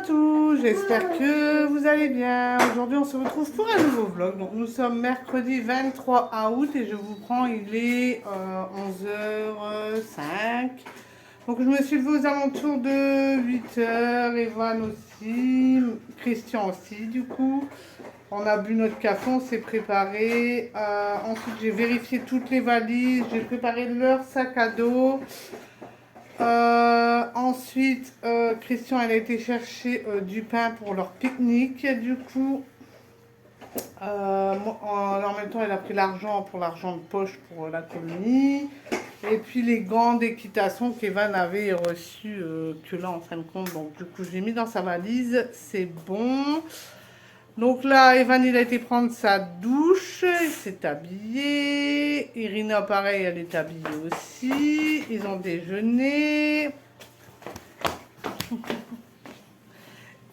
tous, j'espère que vous allez bien. Aujourd'hui on se retrouve pour un nouveau vlog. Donc nous sommes mercredi 23 août et je vous prends, il est 11h05. Donc je me suis levée aux alentours de 8h, Evan aussi, Christian aussi du coup. On a bu notre café, on s'est préparé. Ensuite j'ai vérifié toutes les valises, j'ai préparé leur sac à dos. Ensuite, Christian, elle a été chercher du pain pour leur pique-nique. Du coup, en même temps, elle a pris l'argent pour l'argent de poche pour la colonie. Et puis les gants d'équitation qu'Evan avait reçus, que là, en fin de compte, donc du coup, j'ai mis dans sa valise. C'est bon. Donc là, Evan, il a été prendre sa douche, il s'est habillé. Irina, pareil, elle est habillée aussi. Ils ont déjeuné.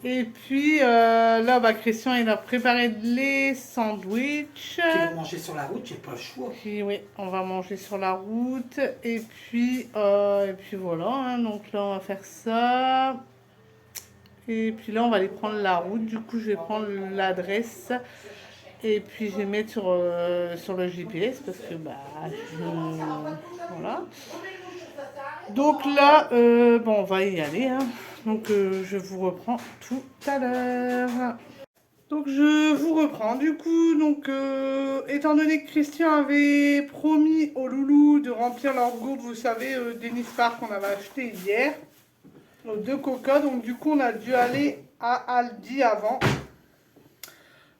Et puis là, Christian, il a préparé les sandwichs. Qui vont manger sur la route, j'ai pas le choix. Puis, oui, on va manger sur la route. Et puis voilà, hein, donc là, on va faire ça. Et puis là, on va aller prendre la route. Du coup, je vais prendre l'adresse. Et puis, je vais mettre sur le GPS parce que, voilà. Donc là, on va y aller. Hein. Donc, je vous reprends tout à l'heure. Donc, je vous reprends. Du coup, donc, étant donné que Christian avait promis aux loulous de remplir leur gourde, vous savez, des Nispar qu'on avait acheté hier. De coca, donc du coup on a dû aller à Aldi avant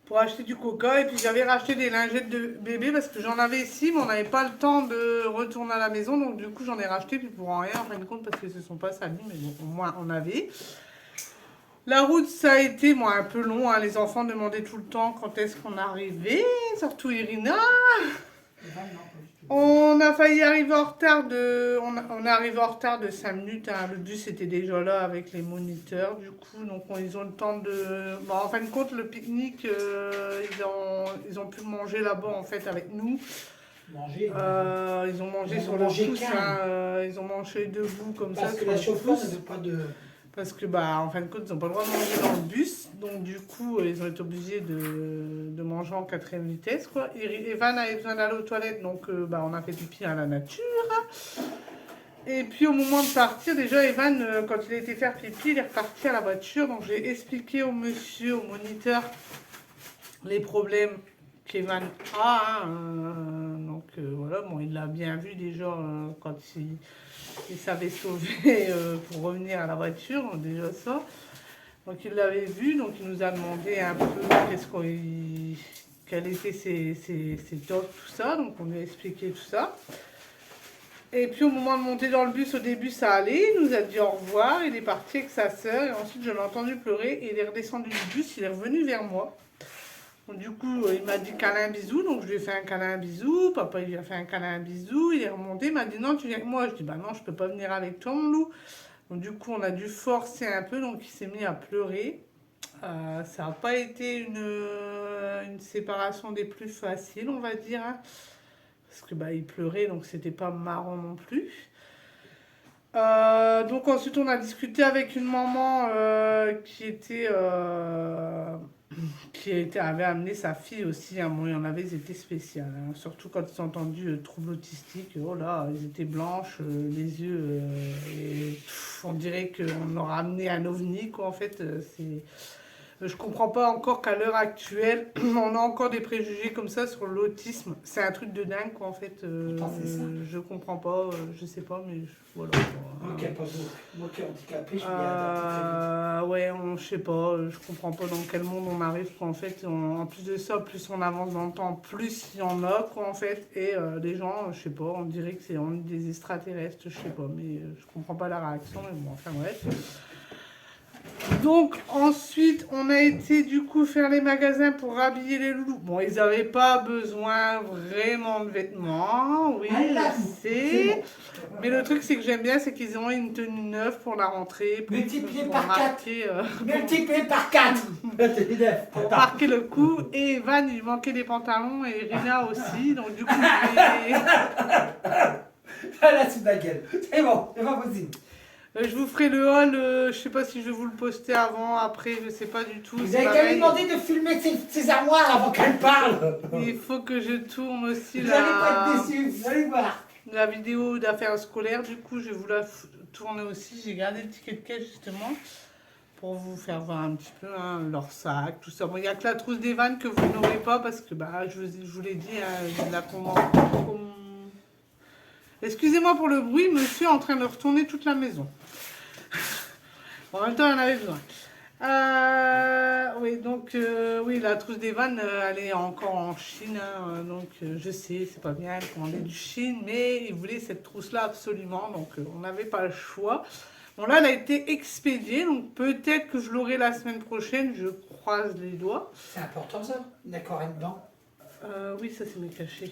pour acheter du coca. Et puis j'avais racheté des lingettes de bébé parce que j'en avais ici mais on n'avait pas le temps de retourner à la maison, donc du coup j'en ai racheté puis pour rien en fin de compte parce que ce ne sont pas salis, mais bon, au moins on avait. La route ça a été un peu long, hein. Les enfants demandaient tout le temps quand est-ce qu'on arrivait, surtout Irina. On a failli arriver en retard on est arrivé en retard de 5 minutes. Hein. Le bus était déjà là avec les moniteurs. Du coup, donc ils ont le temps de. Bon, en fin de compte, le pique-nique, ils ont pu manger là-bas en fait avec nous. Manger. Ils ont mangé sur le pouce. Hein. Ils ont mangé debout comme ça. Parce que la chauffeur ne veut pas de. Parce que en fin de compte, ils n'ont pas le droit de manger dans le bus. Donc du coup, ils ont été obligés de manger en 4ème vitesse. Quoi. Evan avait besoin d'aller aux toilettes, donc on a fait pipi à la nature. Et puis au moment de partir, déjà Evan, quand il a été faire pipi, il est reparti à la voiture. Donc j'ai expliqué au monsieur, au moniteur, les problèmes qu'Evan a. Hein, donc voilà, bon, il l'a bien vu déjà quand il savait sauver pour revenir à la voiture, déjà ça. Donc il l'avait vu, donc il nous a demandé un peu quels étaient ses tocs, tout ça. Donc on lui a expliqué tout ça. Et puis au moment de monter dans le bus, au début ça allait, il nous a dit au revoir, il est parti avec sa soeur. Et ensuite je l'ai entendu pleurer et il est redescendu du bus, il est revenu vers moi. Donc, du coup, il m'a dit câlin, bisou, donc je lui ai fait un câlin, bisou. Papa, il lui a fait un câlin, bisou. Il est remonté, il m'a dit non, tu viens avec moi. Je dis non, je peux pas venir avec toi, mon loup. Donc, du coup, on a dû forcer un peu, donc il s'est mis à pleurer. Ça n'a pas été une séparation des plus faciles, on va dire. Hein, parce que il pleurait, donc c'était pas marrant non plus. Donc ensuite on a discuté avec une maman qui avait amené sa fille aussi. Bon, il y en avait, ils étaient spéciales. Hein. Surtout quand ils ont entendu troubles autistiques. Oh là, ils étaient blanches, les yeux. On dirait qu'on leur a amené un ovni, quoi. En fait, je comprends pas encore qu'à l'heure actuelle, on a encore des préjugés comme ça sur l'autisme. C'est un truc de dingue, quoi, en fait. Je comprends pas, je sais pas, mais voilà. Moi qui est handicapé, je suis bien ouais, je sais pas, je comprends pas dans quel monde on arrive, quoi, en fait. En plus de ça, plus on avance dans le temps, plus il y en a, quoi, en fait. Et les gens, je sais pas, on dirait que on est des extraterrestres, je sais pas, mais je comprends pas la réaction, mais bon, enfin bref. Donc ensuite on a été du coup faire les magasins pour habiller les loulous. Bon, ils n'avaient pas besoin vraiment de vêtements, oui je sais. Mais le truc c'est que j'aime bien, c'est qu'ils ont une tenue neuve pour la rentrée. Multiplié par 4. Multiplié par 4. Pour marquer le coup. Et Evan il manquait des pantalons et Rina aussi. Donc du coup là sous ta gueule. C'est bon, c'est pas possible. Je vous ferai le haul, je sais pas si je vais vous le poster avant, après, je sais pas du tout. Vous c'est avez qu'à pareil. lui demander de filmer ses armoires avant qu'elle parle. Il faut que je tourne aussi Vous n'allez pas être déçus, vous allez voir. la vidéo d'affaires scolaires, du coup, je vais vous la tourner aussi. J'ai gardé le ticket de caisse justement pour vous faire voir un petit peu hein, leur sac, tout ça. Bon, il n'y a que la trousse des vannes que vous n'aurez pas parce que bah, je vous l'ai dit, la commande. Excusez-moi pour le bruit, monsieur est en train de retourner toute la maison. En même temps, il en avait besoin. Oui, donc, oui, la trousse des vannes, elle est encore en Chine. Hein, donc, je sais, c'est pas bien, elle commandait du Chine, mais il voulait cette trousse-là absolument. Donc, on n'avait pas le choix. Bon, là, elle a été expédiée. Donc, peut-être que je l'aurai la semaine prochaine. Je croise les doigts. C'est important ça, d'accord, dedans. Oui, ça, c'est mes cachets.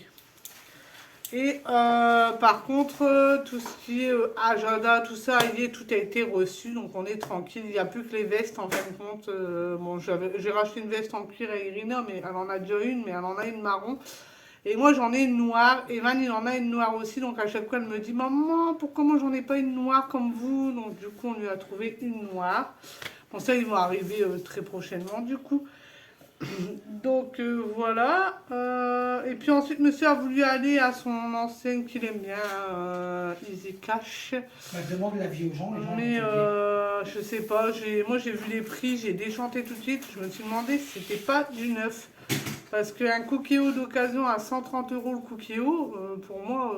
Et par contre, tout ce qui est agenda, tout ça, tout a été reçu, donc on est tranquille. Il n'y a plus que les vestes en fin de compte. Bon, j'ai racheté une veste en cuir à Irina, mais elle en a déjà une, mais elle en a une marron. Et moi j'en ai une noire. Evan il en a une noire aussi, donc à chaque fois elle me dit maman, pourquoi moi j'en ai pas une noire comme vous? Donc du coup on lui a trouvé une noire. Bon, ça ils vont arriver très prochainement du coup. Donc voilà. Et puis ensuite, monsieur a voulu aller à son enseigne qu'il aime bien, Easy Cash. Bah, demande l'avis aux gens, les gens. Mais je sais pas, moi j'ai vu les prix, j'ai déchanté tout de suite. Je me suis demandé si c'était pas du neuf. Parce qu'un Cookéo d'occasion à 130 € le Cookéo, pour moi,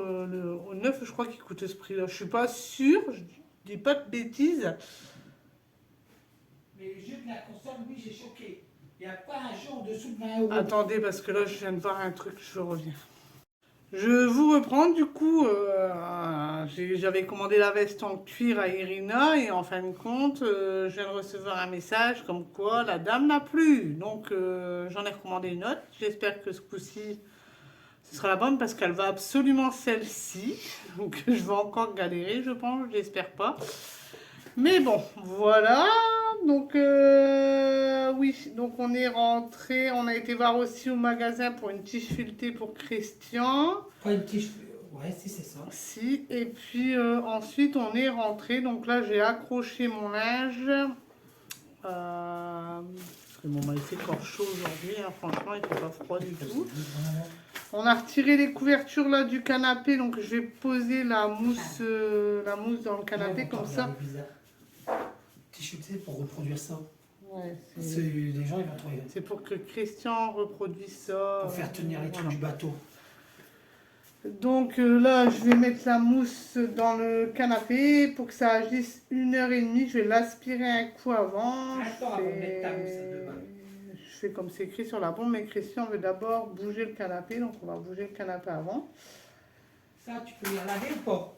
au neuf, je crois qu'il coûte ce prix-là. Je suis pas sûre, je dis pas de bêtises. Mais les jeux de la console, oui, j'ai choqué. Il n'y a pas un jeu en dessous de 20 €. Attendez, parce que là, je viens de voir un truc, je reviens. Je vous reprends, du coup, j'avais commandé la veste en cuir à Irina et en fin de compte, je viens de recevoir un message comme quoi la dame n'a plus. Donc, j'en ai recommandé une autre. J'espère que ce coup-ci, ce sera la bonne parce qu'elle va absolument celle-ci. Donc, je vais encore galérer, je pense, j'espère pas. Mais bon, voilà. Donc, oui, donc on est rentré. On a été voir aussi au magasin pour une tige filetée pour Christian. Pas une tige. Ouais, si, c'est ça. Si, et puis ensuite on est rentré. Donc là, j'ai accroché mon linge. Parce que bon, il fait encore chaud aujourd'hui. Hein, franchement, il fait pas froid du tout. On a retiré les couvertures là du canapé. Donc je vais poser la mousse dans le canapé Ouais, comme ça. T-shirt pour reproduire ça. Ouais, les gens ils vont trouver. c'est pour que Christian reproduise ça. Pour faire tenir les trucs voilà. du bateau. Donc là, je vais mettre la mousse dans le canapé pour que ça agisse 1h30. Je vais l'aspirer un coup avant. Je fais comme c'est écrit sur la bombe, mais Christian veut d'abord bouger le canapé, donc on va bouger le canapé avant. Ça, tu peux les laver ou pas?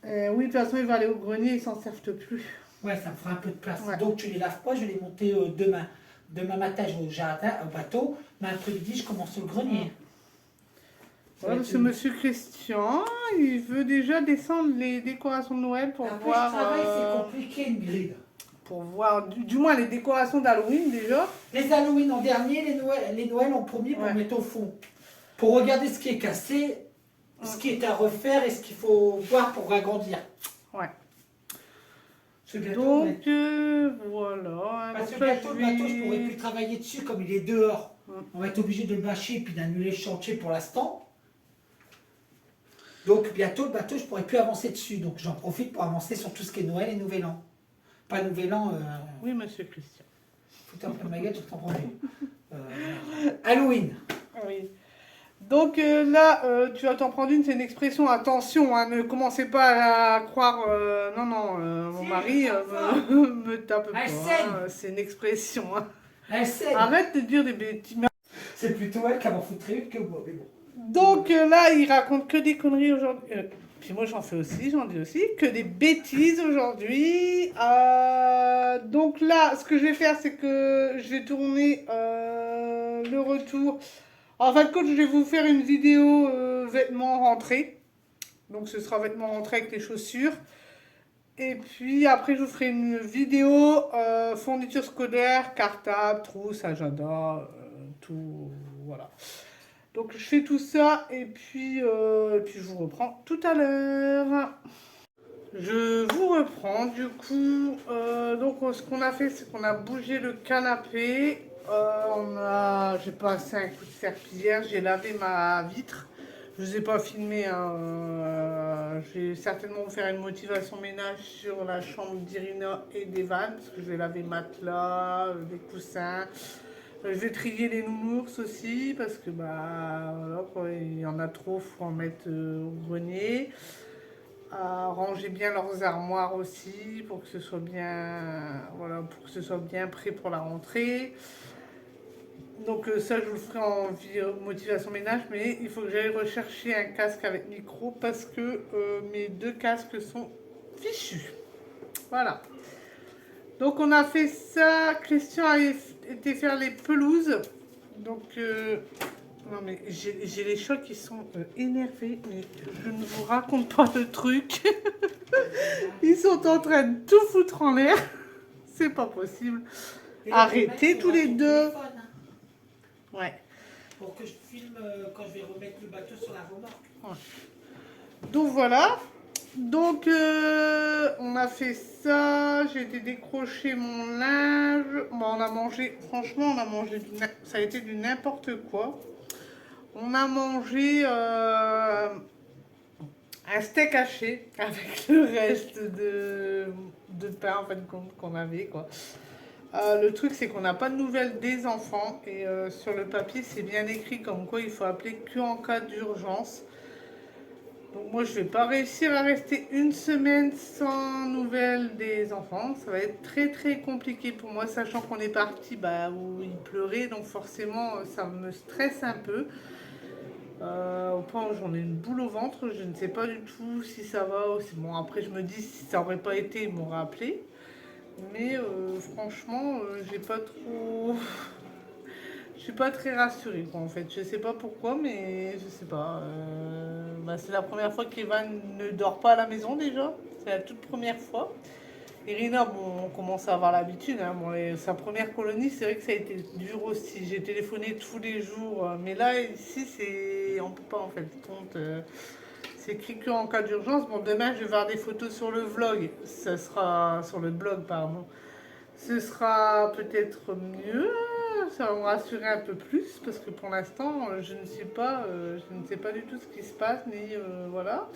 Oui, de toute façon, il va aller au grenier, ils s'en servent plus. Ouais, ça me fera un peu de place. Ouais. Donc tu les laves pas, je vais les monter demain. Demain matin, je vais au jardin, au bateau, mais après-midi, je commence au grenier. Ouais, parce que monsieur Christian, il veut déjà descendre les décorations de Noël pour Après, voir. je travaille, c'est compliqué une grille. Pour voir, du moins les décorations d'Halloween déjà. Les Halloween en dernier, les Noël en premier pour mettre au fond. Pour regarder ce qui est cassé, ce qui est à refaire et ce qu'il faut voir pour agrandir. Ouais. Bientôt, Donc voilà. Parce Donc que là, bientôt, le bateau, je ne pourrai plus travailler dessus comme il est dehors. On va être obligé de le bâcher et puis d'annuler le chantier pour l'instant. Donc bientôt, le bateau, je ne pourrai plus avancer dessus. Donc j'en profite pour avancer sur tout ce qui est Noël et Nouvel An. Pas Nouvel An. Oui, monsieur Christian. Faut un peu de ma gueule, je t'en prends Halloween. Oui. Donc là, tu vas t'en prendre une, c'est une expression, attention, hein, ne commencez pas à croire, non, mon mari me tape pas, hein, c'est une expression. Hein. Arrête de dire des bêtises. C'est plutôt elle qui va m'en foutre une que moi, mais bon. Donc là, il raconte que des conneries aujourd'hui. Puis moi, j'en dis aussi, que des bêtises aujourd'hui. Donc là, ce que je vais faire, c'est que je vais tourner le retour. En fin de compte, je vais vous faire une vidéo vêtements rentrés. Donc ce sera vêtements rentrés avec les chaussures. Et puis après, je vous ferai une vidéo fourniture scolaire, cartable, trousse, agenda, tout, voilà. Donc je fais tout ça et puis je vous reprends tout à l'heure. Je vous reprends du coup. Donc ce qu'on a fait, c'est qu'on a bougé le canapé. J'ai passé un coup de serpillière, j'ai lavé ma vitre. Je ne vous ai pas filmé, hein. Je vais certainement vous faire une motivation ménage sur la chambre d'Irina et d'Evan, parce que je vais laver matelas, les coussins. Je vais trier les nounours aussi, parce que bah voilà, quoi, il y en a trop, faut en mettre au grenier. Ranger bien leurs armoires aussi pour que ce soit bien, voilà, pour que ce soit bien prêt pour la rentrée. Donc ça, je vous le ferai en motivation ménage, mais il faut que j'aille rechercher un casque avec micro parce que mes deux casques sont fichus. Voilà. Donc on a fait ça. Christian a été faire les pelouses. Donc non mais j'ai les chats qui sont énervés, mais je ne vous raconte pas le truc. Ils sont en train de tout foutre en l'air. C'est pas possible. Arrêtez tous les deux. Ouais. Pour que je filme quand je vais remettre le bateau sur la remorque. Ouais. Donc voilà. Donc on a fait ça. J'ai été décrocher mon linge. Bon, on a mangé. Franchement, on a mangé. Ça a été du n'importe quoi. On a mangé un steak haché avec le reste de pain en fin de compte qu'on avait quoi. Le truc c'est qu'on n'a pas de nouvelles des enfants et sur le papier c'est bien écrit comme quoi il faut appeler que en cas d'urgence. Donc moi je vais pas réussir à rester une semaine sans nouvelles des enfants. Ça va être très très compliqué pour moi sachant qu'on est parti où ils pleuraient donc forcément ça me stresse un peu. Au point où j'en ai une boule au ventre, je ne sais pas du tout si ça va. Bon, après, je me dis si ça aurait pas été, ils m'auraient appelé. Mais franchement, j'ai pas trop. Je suis pas très rassurée, quoi, en fait. Je sais pas pourquoi, mais je sais pas. C'est la première fois qu'Evan ne dort pas à la maison déjà. C'est la toute première fois. Irina, bon, on commence à avoir l'habitude. Hein. Bon, sa première colonie, c'est vrai que ça a été dur aussi. J'ai téléphoné tous les jours. Mais là, ici, on peut pas en fait. C'est écrit qu'en cas d'urgence. Bon, demain, je vais voir des photos sur le vlog. Ça sera sur le blog, pardon. Ce sera peut-être mieux. Ça va me rassurer un peu plus. Parce que pour l'instant, je ne sais pas, du tout ce qui se passe. Ni, voilà.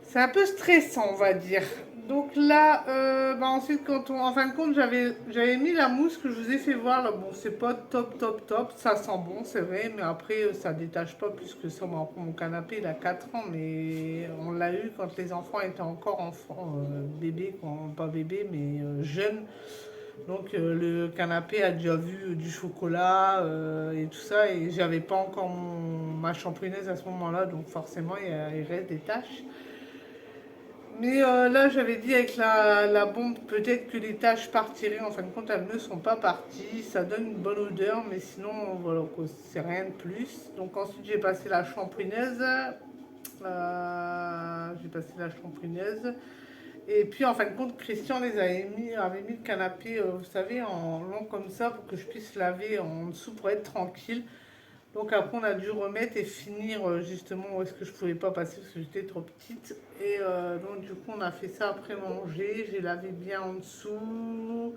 C'est un peu stressant, on va dire. Donc là, ensuite, en fin de compte, j'avais mis la mousse que je vous ai fait voir. Là. Bon, c'est pas top, top, top. Ça sent bon, c'est vrai. Mais après, ça détache pas plus que ça. Mon canapé, il a 4 ans. Mais on l'a eu quand les enfants étaient encore enfants. Bébés, pas bébés, mais jeunes. Donc le canapé a déjà vu du chocolat et tout ça. Et j'avais pas encore ma champouinaise à ce moment-là. Donc forcément, il reste des taches. Mais là, j'avais dit avec la bombe, peut-être que les taches partiraient. En fin de compte, elles ne sont pas parties. Ça donne une bonne odeur, mais sinon, voilà, c'est rien de plus. Donc ensuite, j'ai passé la shampooineuse. Et puis, en fin de compte, Christian avait mis le canapé, vous savez, en long comme ça, pour que je puisse laver en dessous pour être tranquille. Donc après on a dû remettre et finir justement où est-ce que je pouvais pas passer parce que j'étais trop petite. Et donc du coup on a fait ça après manger, j'ai lavé bien en dessous.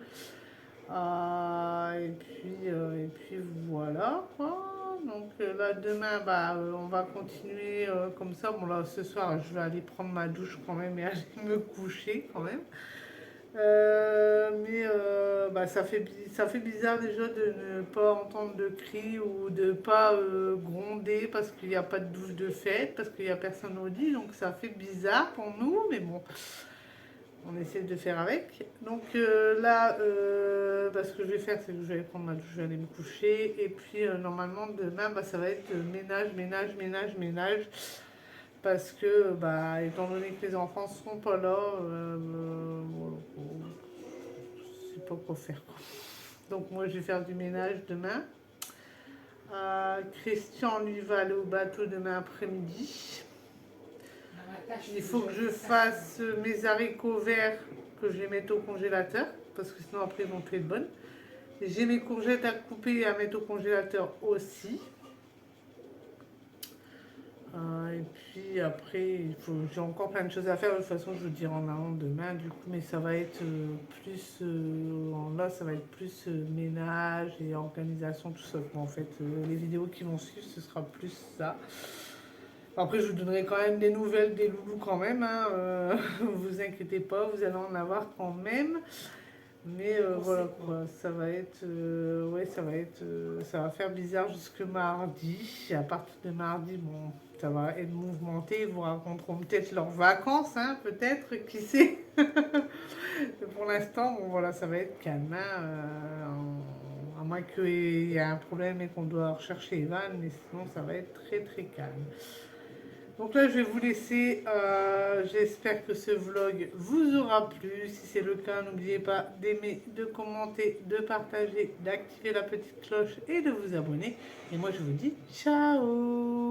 Et puis voilà quoi. Donc là demain on va continuer comme ça. Bon là ce soir je vais aller prendre ma douche quand même et aller me coucher quand même. Ça fait bizarre déjà de ne pas entendre de cris ou de ne pas gronder parce qu'il n'y a pas de douche de fête, parce qu'il n'y a personne au lit, donc ça fait bizarre pour nous, mais bon, on essaie de faire avec. Donc là, ce que je vais faire, c'est que je vais aller prendre ma douche, je vais aller me coucher, et puis normalement demain, ça va être ménage. Parce que, étant donné que les enfants ne seront pas là, je ne sais pas quoi faire. Quoi. Donc moi, je vais faire du ménage demain. Christian, lui, va aller au bateau demain après-midi. Il faut que je fasse mes haricots verts que je vais mettre au congélateur. Parce que sinon, après, ils vont plus être bonnes. J'ai mes courgettes à couper et à mettre au congélateur aussi. Et puis après, j'ai encore plein de choses à faire. De toute façon, je vous dirai en avant demain, du coup, mais ça va être plus. Là, ça va être plus ménage et organisation, tout ça. Bon, en fait, les vidéos qui vont suivre, ce sera plus ça. Après, je vous donnerai quand même des nouvelles des loulous, quand même. Hein, vous inquiétez pas, vous allez en avoir quand même. Mais voilà quoi, ça va être, ouais, ça va faire bizarre jusque mardi. Et à partir de mardi, bon, ça va être mouvementé. Ils vous raconteront peut-être leurs vacances, hein, peut-être, qui sait. Pour l'instant, bon voilà, ça va être calme, hein, à moins qu'il y ait un problème et qu'on doit rechercher Evan, mais sinon ça va être très très calme. Donc là, je vais vous laisser. J'espère que ce vlog vous aura plu. Si c'est le cas, n'oubliez pas d'aimer, de commenter, de partager, d'activer la petite cloche et de vous abonner. Et moi, je vous dis ciao!